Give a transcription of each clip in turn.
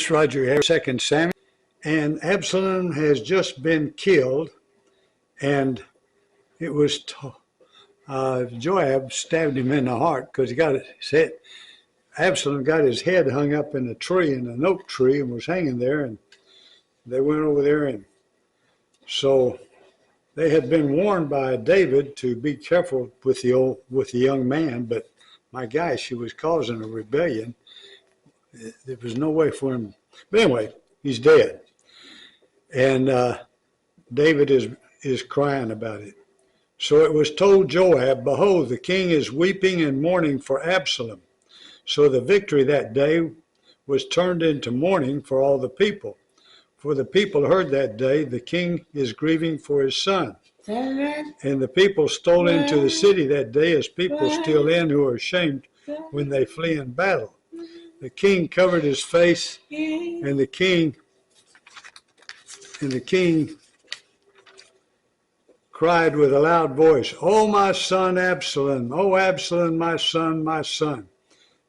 This Roger here, 2 Samuel, and Absalom has just been killed, and it was Joab stabbed him in the heart because he got his head. Absalom got his head hung up in a tree, in an oak tree, and was hanging there. And they went over there, and so they had been warned by David to be careful with the young man. But my gosh, he was causing a rebellion. There was no way for him. But anyway, he's dead, and David is crying about it. So it was told Joab, "Behold, the king is weeping and mourning for Absalom." So the victory that day was turned into mourning for all the people. For the people heard that day, the king is grieving for his son. And the people stole into the city that day as people steal in who are ashamed when they flee in battle. The king covered his face, and the king cried with a loud voice, "Oh, my son Absalom! Oh, Absalom, my son, my son!"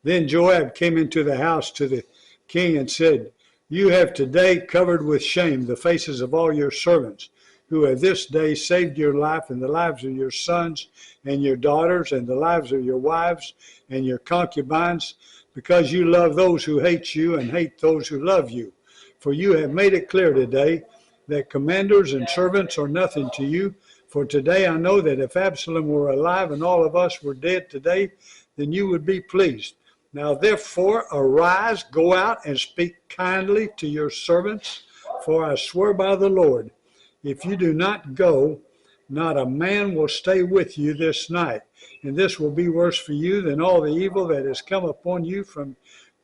Then Joab came into the house to the king and said, "You have today covered with shame the faces of all your servants, who have this day saved your life and the lives of your sons and your daughters and the lives of your wives and your concubines, because you love those who hate you and hate those who love you. For you have made it clear today that commanders and servants are nothing to you. For today I know that if Absalom were alive and all of us were dead today, then you would be pleased. Now therefore arise, go out and speak kindly to your servants, for I swear by the Lord, if you do not go, not a man will stay with you this night. And this will be worse for you than all the evil that has come upon you from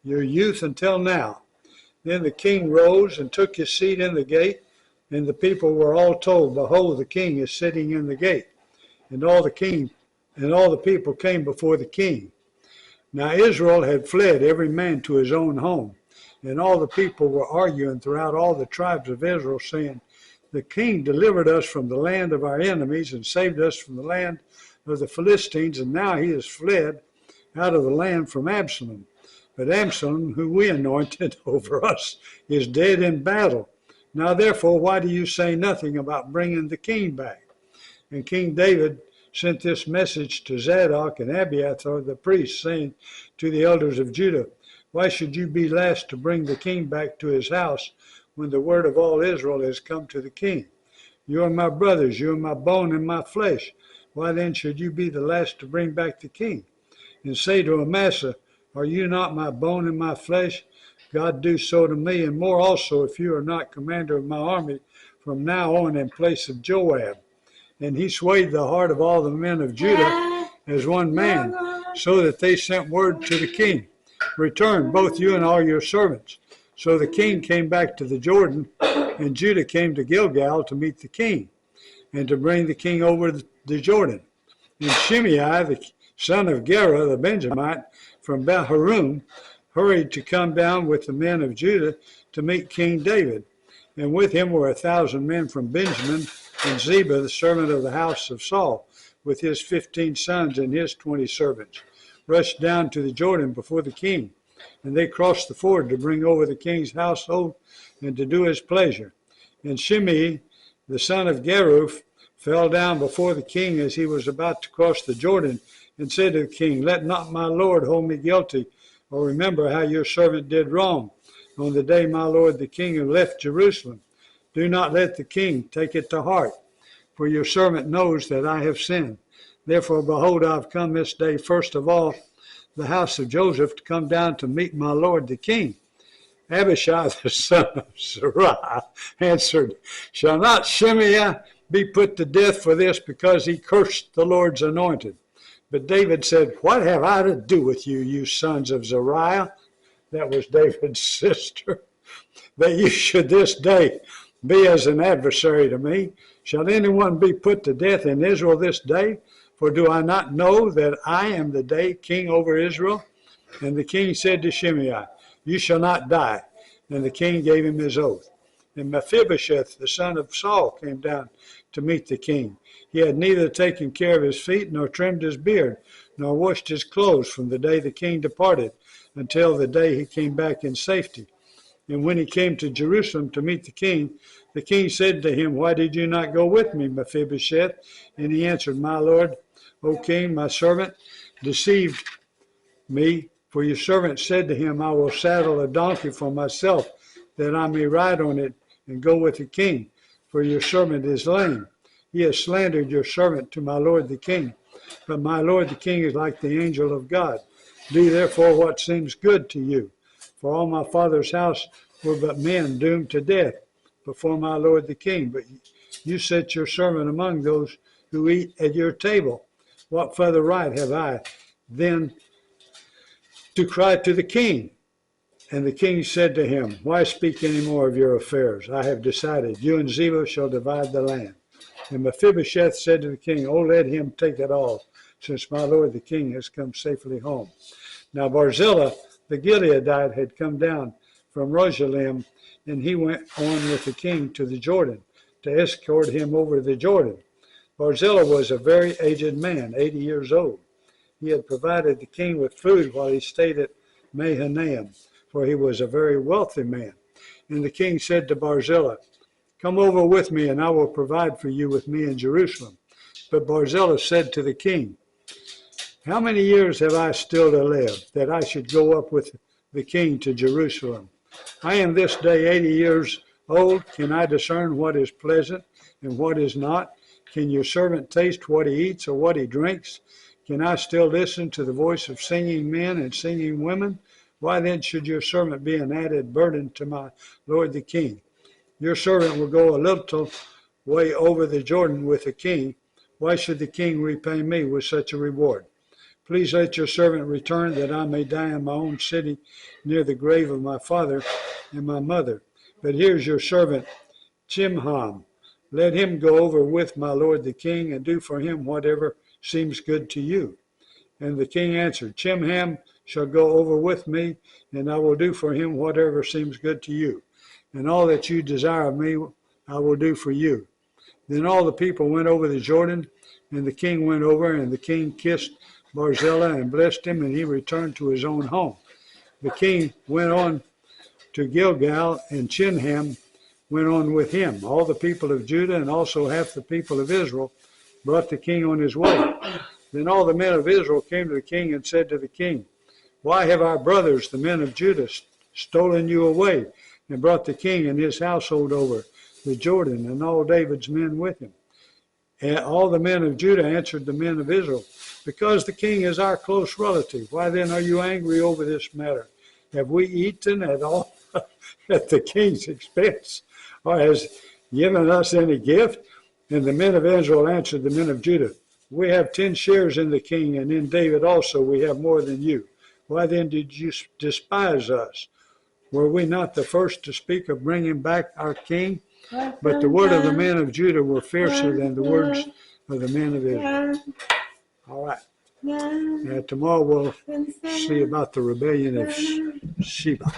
your youth until now." Then the king rose and took his seat in the gate, and the people were all told, "Behold, the king is sitting in the gate." And all the people came before the king. Now Israel had fled, every man to his own home. And all the people were arguing throughout all the tribes of Israel, saying, "The king delivered us from the land of our enemies and saved us from the land of the Philistines, and now he has fled out of the land from Absalom. But Absalom, who we anointed over us, is dead in battle. Now therefore, why do you say nothing about bringing the king back?" And King David sent this message to Zadok and Abiathar the priests, saying to the elders of Judah, "Why should you be last to bring the king back to his house when the word of all Israel has come to the king? You are my brothers, you are my bone and my flesh. Why then should you be the last to bring back the king? And say to Amasa, are you not my bone and my flesh? God do so to me, and more also, if you are not commander of my army from now on in place of Joab." And he swayed the heart of all the men of Judah as one man, so that they sent word to the king, "Return, both you and all your servants." So the king came back to the Jordan, and Judah came to Gilgal to meet the king, and to bring the king over the Jordan. And Shimei, the son of Gera, the Benjamite, from Bahurim, hurried to come down with the men of Judah to meet King David. And with him were 1,000 men from Benjamin, and Ziba, the servant of the house of Saul, with his 15 sons and his 20 servants, rushed down to the Jordan before the king. And they crossed the ford to bring over the king's household and to do his pleasure. And Shimei, the son of Gera, fell down before the king as he was about to cross the Jordan, and said to the king, "Let not my lord hold me guilty, or remember how your servant did wrong on the day my lord the king left Jerusalem. Do not let the king take it to heart, for your servant knows that I have sinned. Therefore, behold, I have come this day, first of all, the house of Joseph, to come down to meet my lord the king." Abishai, the son of Zeruiah, answered, "Shall not Shimei be put to death for this, because he cursed the Lord's anointed?" But David said, "What have I to do with you, you sons of Zeruiah?" That was David's sister. "That you should this day be as an adversary to me? Shall anyone be put to death in Israel this day? For do I not know that I am the day king over Israel?" And the king said to Shimei, "You shall not die." And the king gave him his oath. And Mephibosheth, the son of Saul, came down to meet the king. He had neither taken care of his feet, nor trimmed his beard, nor washed his clothes from the day the king departed until the day he came back in safety. And when he came to Jerusalem to meet the king said to him, Why did you not go with me, Mephibosheth? And he answered, My lord, O king, my servant deceived me, for your servant said to him, I will saddle a donkey for myself, that I may ride on it and go with the king, for your servant is lame. He has slandered your servant to my lord the king. But my lord the king is like the angel of God. Do therefore what seems good to you. For all my father's house were but men doomed to death before my lord the king. But you set your servant among those who eat at your table. What further right have I then to cry to the king? And the king said to him, Why speak any more of your affairs? I have decided, you and Ziba shall divide the land. And Mephibosheth said to the king, Oh, let him take it all, since my lord the king has come safely home. Now Barzillai the Gileadite had come down from Jerusalem, and he went on with the king to the Jordan, to escort him over the Jordan. Barzillai was a very aged man, 80 years old. He had provided the king with food while he stayed at Mahanaim, for he was a very wealthy man. And the king said to Barzillai, Come over with me, and I will provide for you with me in Jerusalem. But Barzillai said to the king, How many years have I still to live, that I should go up with the king to Jerusalem? I am this day 80 years old. Can I discern what is pleasant and what is not? Can your servant taste what he eats or what he drinks? Can I still listen to the voice of singing men and singing women? Why then should your servant be an added burden to my lord the king? Your servant will go a little way over the Jordan with the king. Why should the king repay me with such a reward? Please let your servant return, that I may die in my own city near the grave of my father and my mother. But here's your servant Chimham. Let him go over with my lord the king, and do for him whatever seems good to you. And the king answered, Chimham shall go over with me, and I will do for him whatever seems good to you. And all that you desire of me, I will do for you. Then all the people went over the Jordan, and the king went over, and the king kissed Barzillai and blessed him, and he returned to his own home. The king went on to Gilgal, and Chimham went on with him. All the people of Judah and also half the people of Israel brought the king on his way. Then all the men of Israel came to the king and said to the king, Why have our brothers, the men of Judah, stolen you away, and brought the king and his household over the Jordan, and all David's men with him? And all the men of Judah answered the men of Israel, Because the king is our close relative. Why then are you angry over this matter? Have we eaten at all at the king's expense, or has given us any gift? And the men of Israel answered the men of Judah, We have 10 shares in the king, and in David also we have more than you. Why then did you despise us? Were we not the first to speak of bringing back our king? But the word of the men of Judah were fiercer than the words of the men of Israel. All right. Tomorrow we'll see about the rebellion of Sheba.